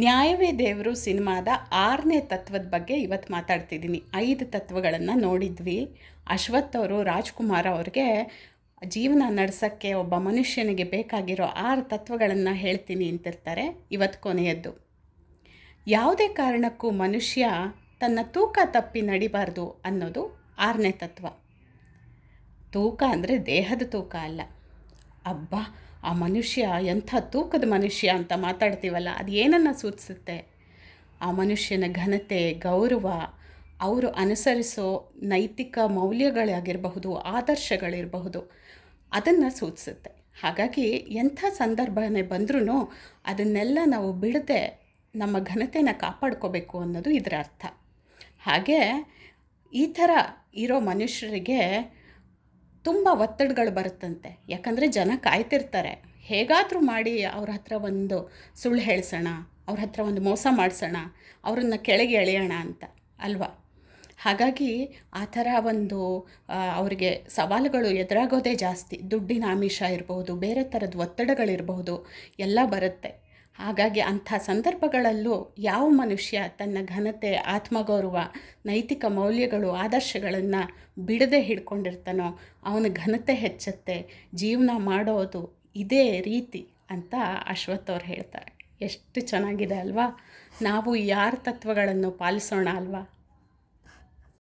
ನ್ಯಾಯವೇ ದೇವರು ಸಿನಿಮಾದ 6ನೇ ತತ್ವದ ಬಗ್ಗೆ ಇವತ್ತು ಮಾತಾಡ್ತಿದ್ದೀನಿ. 5 ತತ್ವಗಳನ್ನು ನೋಡಿದ್ವಿ. ಅಶ್ವಥ್ ಅವರು ರಾಜ್ಕುಮಾರ್ ಅವ್ರಿಗೆ ಜೀವನ ನಡೆಸೋಕ್ಕೆ ಒಬ್ಬ ಮನುಷ್ಯನಿಗೆ ಬೇಕಾಗಿರೋ 6 ತತ್ವಗಳನ್ನು ಹೇಳ್ತೀನಿ ಅಂತಿರ್ತಾರೆ. ಇವತ್ತು ಕೊನೆಯದ್ದು. ಯಾವುದೇ ಕಾರಣಕ್ಕೂ ಮನುಷ್ಯ ತನ್ನ ತೂಕ ತಪ್ಪಿ ನಡಿಬಾರ್ದು ಅನ್ನೋದು 6ನೇ ತತ್ವ. ತೂಕ ಅಂದರೆ ದೇಹದ ತೂಕ ಅಲ್ಲ. ಅಬ್ಬಾ, ಆ ಮನುಷ್ಯ ಎಂಥ ತೂಕದ ಮನುಷ್ಯ ಅಂತ ಮಾತಾಡ್ತೀವಲ್ಲ, ಅದು ಏನನ್ನು ಸೂಚಿಸುತ್ತೆ? ಆ ಮನುಷ್ಯನ ಘನತೆ, ಗೌರವ, ಅವರು ಅನುಸರಿಸೋ ನೈತಿಕ ಮೌಲ್ಯಗಳಾಗಿರಬಹುದು, ಆದರ್ಶಗಳಿರಬಹುದು, ಅದನ್ನು ಸೂಚಿಸುತ್ತೆ. ಹಾಗಾಗಿ ಎಂಥ ಸಂದರ್ಭನೇ ಬಂದ್ರೂ ಅದನ್ನೆಲ್ಲ ನಾವು ಬಿಡದೆ ನಮ್ಮ ಘನತೆನ ಕಾಪಾಡ್ಕೋಬೇಕು ಅನ್ನೋದು ಇದರ ಅರ್ಥ. ಹಾಗೆ ಈ ಥರ ಇರೋ ಮನುಷ್ಯರಿಗೆ ತುಂಬ ಒತ್ತಡಗಳು ಬರುತ್ತಂತೆ. ಯಾಕಂದರೆ ಜನ ಕಾಯ್ತಿರ್ತಾರೆ, ಹೇಗಾದರೂ ಮಾಡಿ ಅವ್ರ ಹತ್ರ ಒಂದು ಸುಳ್ಳು ಹೇಳಿಸೋಣ, ಅವ್ರ ಹತ್ರ ಒಂದು ಮೋಸ ಮಾಡಿಸೋಣ, ಅವ್ರನ್ನ ಕೆಳಗೆ ಎಳೆಯೋಣ ಅಂತ ಅಲ್ವಾ. ಹಾಗಾಗಿ ಆ ಥರ ಒಂದು ಅವರಿಗೆ ಸವಾಲುಗಳು ಎದುರಾಗೋದೇ ಜಾಸ್ತಿ. ದುಡ್ಡಿನ ಆಮಿಷ ಇರಬಹುದು, ಬೇರೆ ಥರದ ಒತ್ತಡಗಳಿರಬಹುದು, ಎಲ್ಲ ಬರುತ್ತೆ. ಹಾಗಾಗಿ ಅಂಥ ಸಂದರ್ಭಗಳಲ್ಲೂ ಯಾವ ಮನುಷ್ಯ ತನ್ನ ಘನತೆ, ಆತ್ಮಗೌರವ, ನೈತಿಕ ಮೌಲ್ಯಗಳು, ಆದರ್ಶಗಳನ್ನು ಬಿಡದೆ ಹಿಡ್ಕೊಂಡಿರ್ತಾನೋ ಅವನ ಘನತೆ ಹೆಚ್ಚುತ್ತೆ, ಜೀವನ ಮಾಡೋದು ಇದೇ ರೀತಿ ಅಂತ ಅಶ್ವಥ್ ಅವ್ರು ಹೇಳ್ತಾರೆ. ಎಷ್ಟು ಚೆನ್ನಾಗಿದೆ ಅಲ್ವಾ. ನಾವು ಯಾರ ತತ್ವಗಳನ್ನು ಪಾಲಿಸೋಣ ಅಲ್ವಾ.